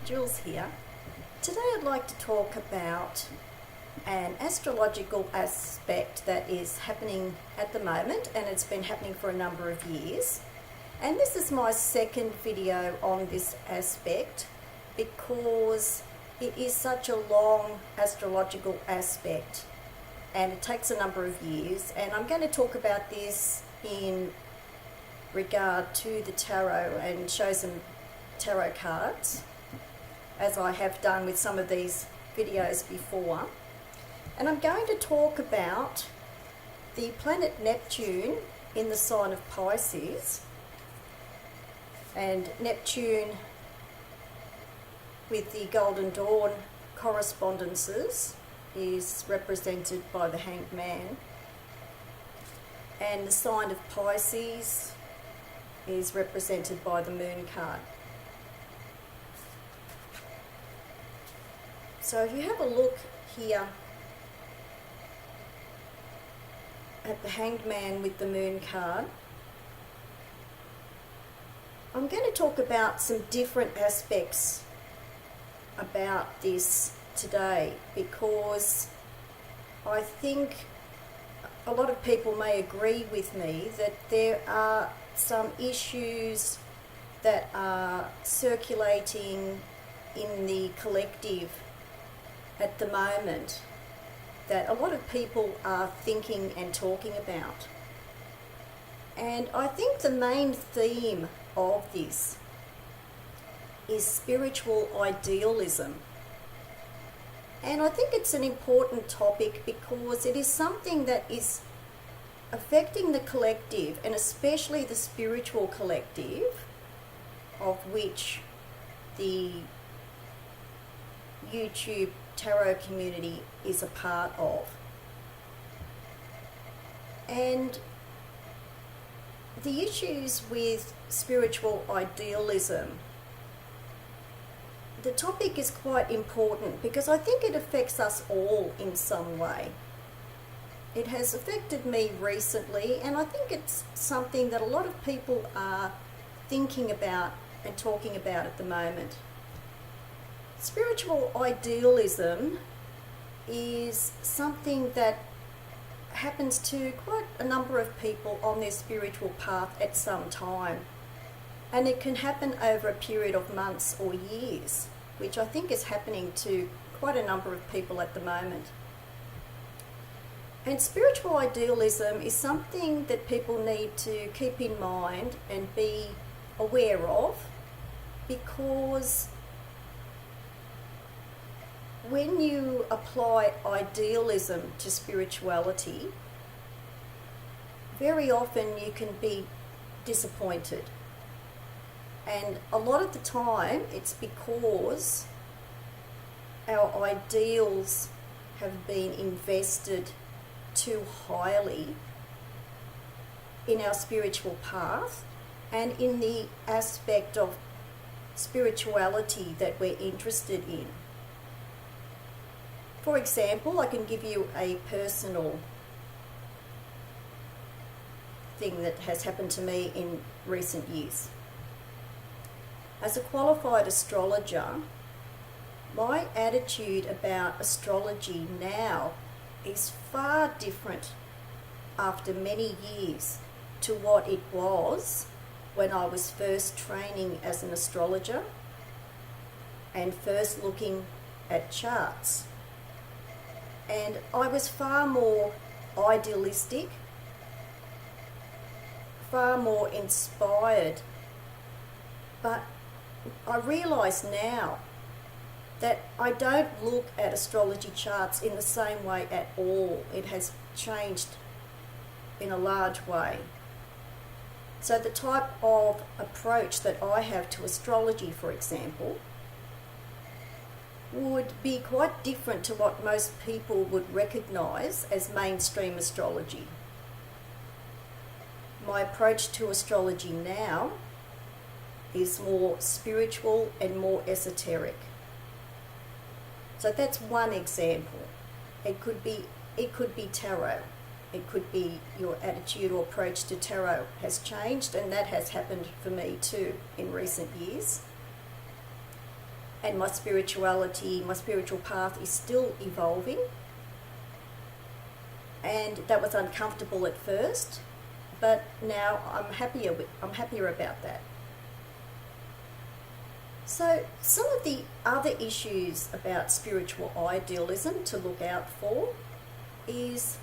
Jules here. Today I'd like to talk about an astrological aspect that is happening at the moment, and it's been happening for a number of years. And this is my second video on this aspect because it is such a long astrological aspect and it takes a number of years, and I'm going to talk about this in regard to the tarot and show some tarot cards, as I have done with some of these videos before. And I'm going to talk about the planet Neptune in the sign of Pisces, and Neptune with the Golden Dawn correspondences is represented by the Hanged Man, and the sign of Pisces is represented by the Moon card. So if you have a look here at the Hanged Man with the Moon card, I'm going to talk about some different aspects about this today, because I think a lot of people may agree with me that there are some issues that are circulating in the collective at the moment that a lot of people are thinking and talking about. And I think the main theme of this is spiritual idealism. And I think it's an important topic because it is something that is affecting the collective, and especially the spiritual collective, of which the YouTube tarot community is a part of. And the issues with spiritual idealism, the topic is quite important because I think it affects us all in some way. It has affected me recently, and I think it's something that a lot of people are thinking about and talking about at the moment. Spiritual idealism is something that happens to quite a number of people on their spiritual path at some time, and it can happen over a period of months or years, which I think is happening to quite a number of people at the moment. And spiritual idealism is something that people need to keep in mind and be aware of, because when you apply idealism to spirituality, very often you can be disappointed. And a lot of the time it's because our ideals have been invested too highly in our spiritual path and in the aspect of spirituality that we're interested in. For example, I can give you a personal thing that has happened to me in recent years. As a qualified astrologer, my attitude about astrology now is far different after many years to what it was when I was first training as an astrologer and first looking at charts. And I was far more idealistic, far more inspired. But I realise now that I don't look at astrology charts in the same way at all. It has changed in a large way. So the type of approach that I have to astrology, for example, would be quite different to what most people would recognise as mainstream astrology. My approach to astrology now is more spiritual and more esoteric. So that's one example. It could be tarot. It could be your attitude or approach to tarot has changed, and that has happened for me too in recent years. and my spirituality, my spiritual path is still evolving. And that was uncomfortable at first, but now I'm happier about that. So some of the other issues about spiritual idealism to look out for is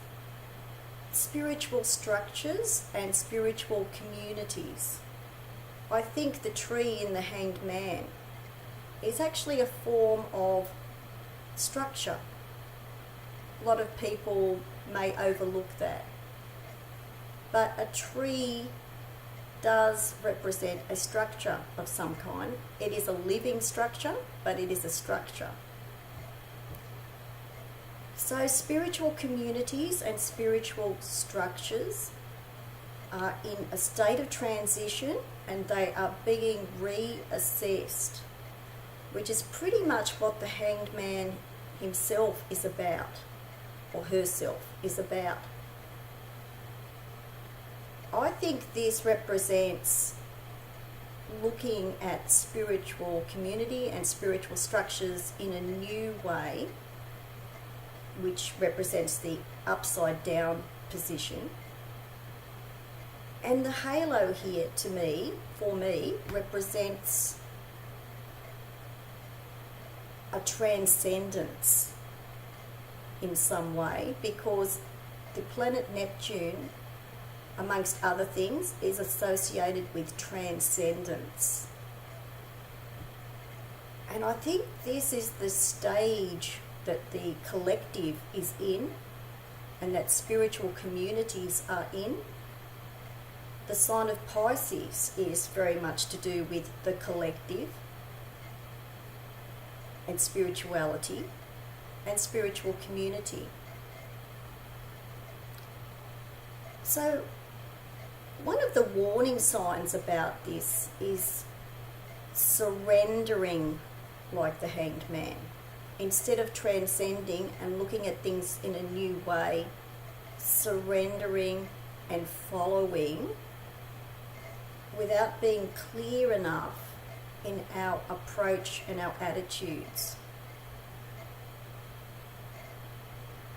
spiritual structures and spiritual communities. I think the tree in the Hanged Man is actually a form of structure. A lot of people may overlook that. But a tree does represent a structure of some kind. It is a living structure, but it is a structure. So spiritual communities and spiritual structures are in a state of transition, and they are being reassessed, which is pretty much what the Hanged Man himself is about, or herself is about. I think this represents looking at spiritual community and spiritual structures in a new way, which represents the upside down position. And the halo here, for me, represents a transcendence in some way, because the planet Neptune, amongst other things, is associated with transcendence. And I think this is the stage that the collective is in, and that spiritual communities are in. The sign of Pisces is very much to do with the collective and spirituality and spiritual community. So one of the warning signs about this is surrendering like the Hanged Man. Instead of transcending and looking at things in a new way, surrendering and following without being clear enough in our approach and our attitudes.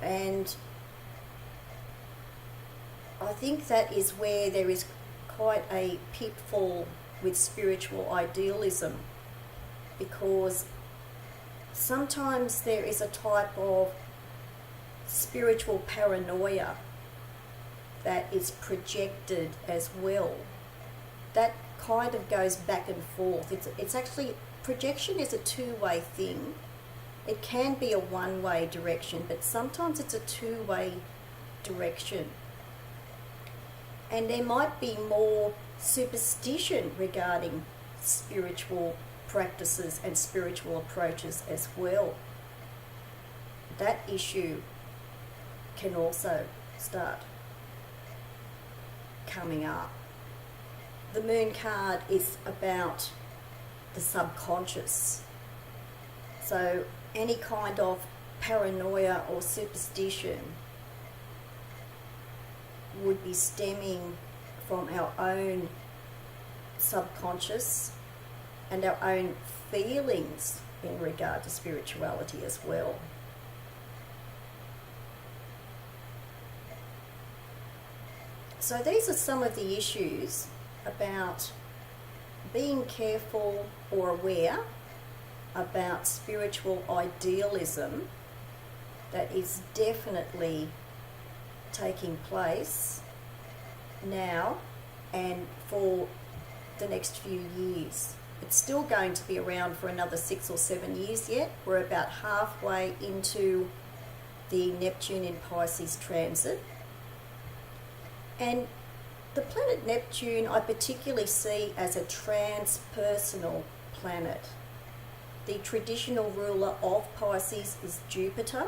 And I think that is where there is quite a pitfall with spiritual idealism, because sometimes there is a type of spiritual paranoia that is projected as well. That kind of goes back and forth. It's actually, projection is a two-way thing. It can be a one-way direction, but sometimes it's a two-way direction. And there might be more superstition regarding spiritual practices and spiritual approaches as well. That issue can also start coming up. The Moon card is about the subconscious. So any kind of paranoia or superstition would be stemming from our own subconscious and our own feelings in regard to spirituality as well. So these are some of the issues about being careful or aware about spiritual idealism that is definitely taking place now and for the next few years. It's still going to be around for another 6 or 7 years yet. We're about halfway into the Neptune in Pisces transit. And the planet Neptune I particularly see as a transpersonal planet. The traditional ruler of Pisces is Jupiter,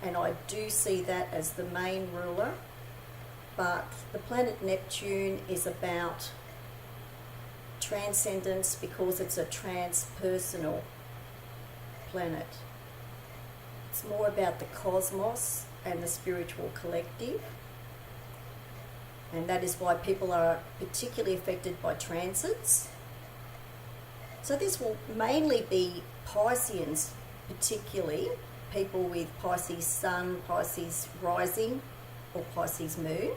and I do see that as the main ruler. But the planet Neptune is about transcendence because it's a transpersonal planet. It's more about the cosmos and the spiritual collective. And that is why people are particularly affected by transits. So this will mainly be Pisceans, particularly people with Pisces Sun, Pisces Rising, or Pisces Moon,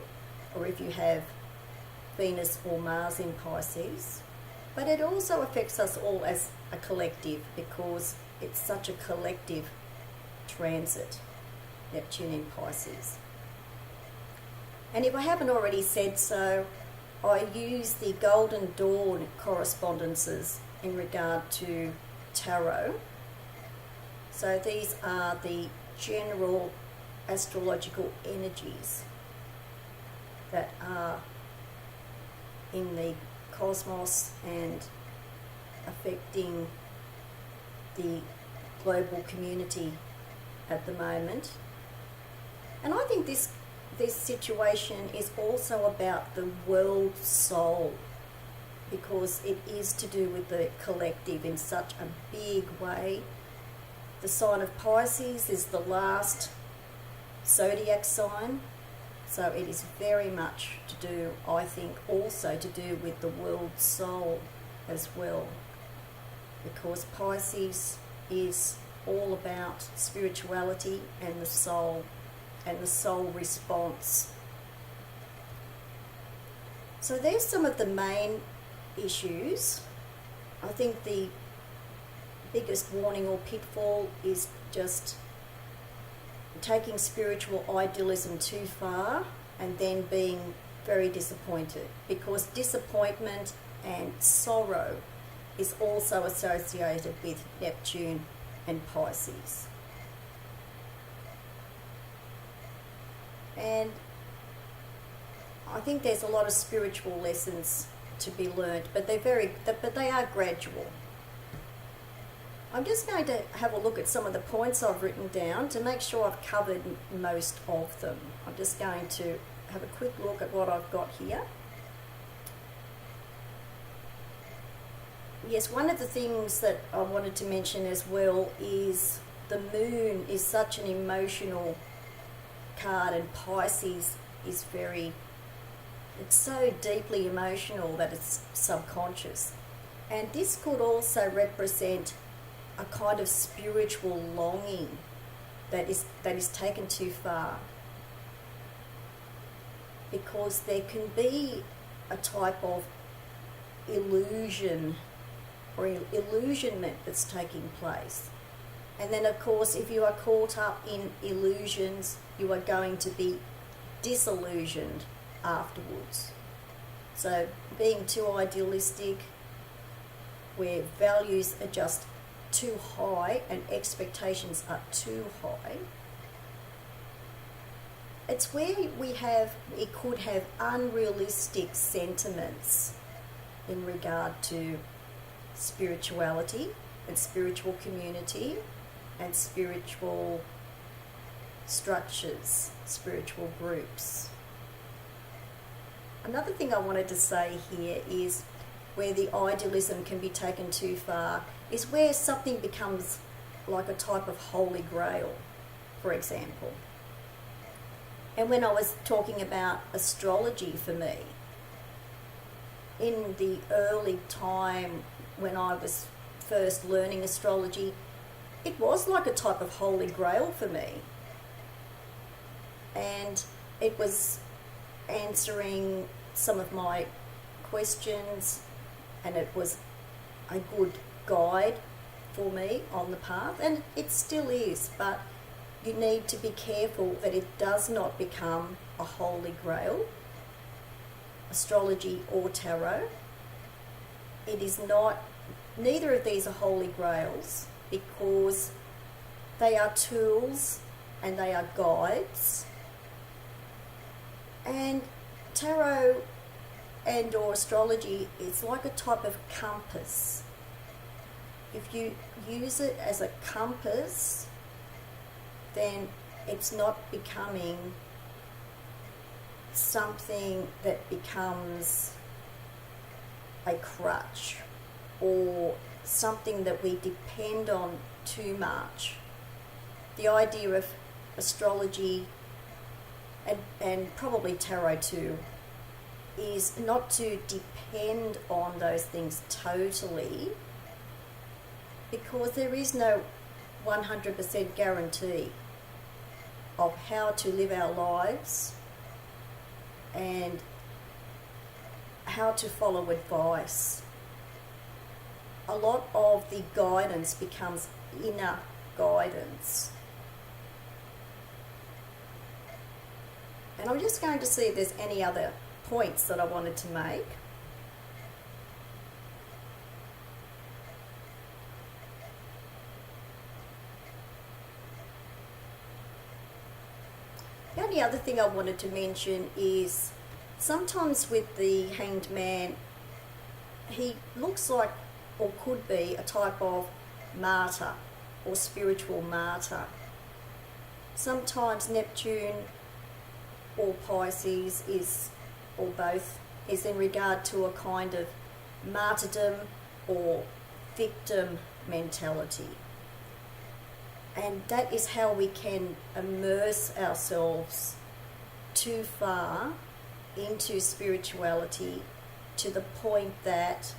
or if you have Venus or Mars in Pisces. But it also affects us all as a collective because it's such a collective transit, Neptune in Pisces. And if I haven't already said so, I use the Golden Dawn correspondences in regard to tarot. So these are the general astrological energies that are in the cosmos and affecting the global community at the moment. And I think this situation is also about the world soul, because it is to do with the collective in such a big way. The sign of Pisces is the last zodiac sign, so it is very much to do, I think, also to do with the world soul as well, because Pisces is all about spirituality and the soul response. So there's some of the main issues. I think the biggest warning or pitfall is just taking spiritual idealism too far and then being very disappointed, because disappointment and sorrow is also associated with Neptune and Pisces. And I think there's a lot of spiritual lessons to be learnt, but they are gradual. I'm just going to have a look at some of the points I've written down to make sure I've covered most of them. I'm just going to have a quick look at what I've got here. Yes, one of the things that I wanted to mention as well is the moon is such an emotional card, and Pisces is it's so deeply emotional that it's subconscious. And this could also represent a kind of spiritual longing that is taken too far, because there can be a type of illusion or illusionment that's taking place. And then of course, if you are caught up in illusions, you are going to be disillusioned afterwards. So being too idealistic, where values are just too high and expectations are too high, it's where it could have unrealistic sentiments in regard to spirituality and spiritual community and spiritual structures, spiritual groups. Another thing I wanted to say here is where the idealism can be taken too far is where something becomes like a type of holy grail, for example. And when I was talking about astrology for me, in the early time when I was first learning astrology, it was like a type of holy grail for me. And it was answering some of my questions, and it was a good guide for me on the path, and it still is, but you need to be careful that it does not become a holy grail, astrology or tarot. It is not, neither of these are holy grails, because they are tools and they are guides. And tarot and or astrology is like a type of compass. If you use it as a compass, then it's not becoming something that becomes a crutch or something that we depend on too much. The idea of astrology and probably tarot too is not to depend on those things totally, because there is no 100% guarantee of how to live our lives and how to follow advice. A lot of the guidance becomes inner guidance. And I'm just going to see if there's any other points that I wanted to make. The only other thing I wanted to mention is sometimes with the Hanged Man, he looks like, or could be, a type of martyr or spiritual martyr. Sometimes Neptune or Pisces is, or both, is in regard to a kind of martyrdom or victim mentality. And that is how we can immerse ourselves too far into spirituality to the point that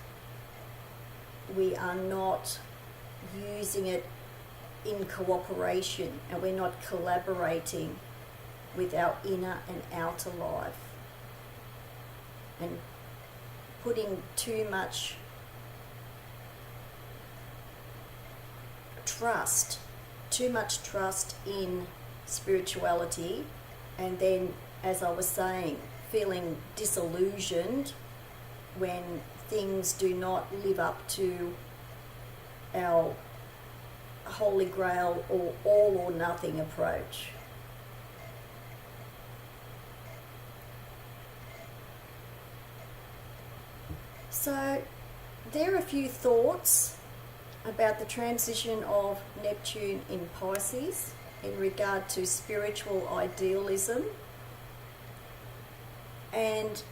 we are not using it in cooperation and we're not collaborating with our inner and outer life, and putting too much trust in spirituality, and then, as I was saying, feeling disillusioned when things do not live up to our Holy Grail or all or nothing approach. So there are a few thoughts about the transition of Neptune in Pisces in regard to spiritual idealism, and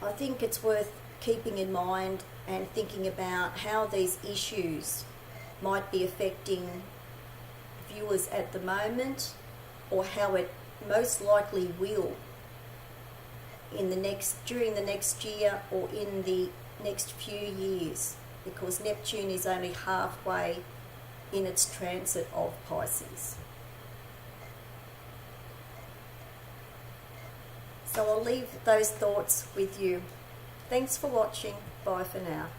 I think it's worth keeping in mind and thinking about how these issues might be affecting viewers at the moment, or how it most likely will during the next year or in the next few years, because Neptune is only halfway in its transit of Pisces. So I'll leave those thoughts with you. Thanks for watching. Bye for now.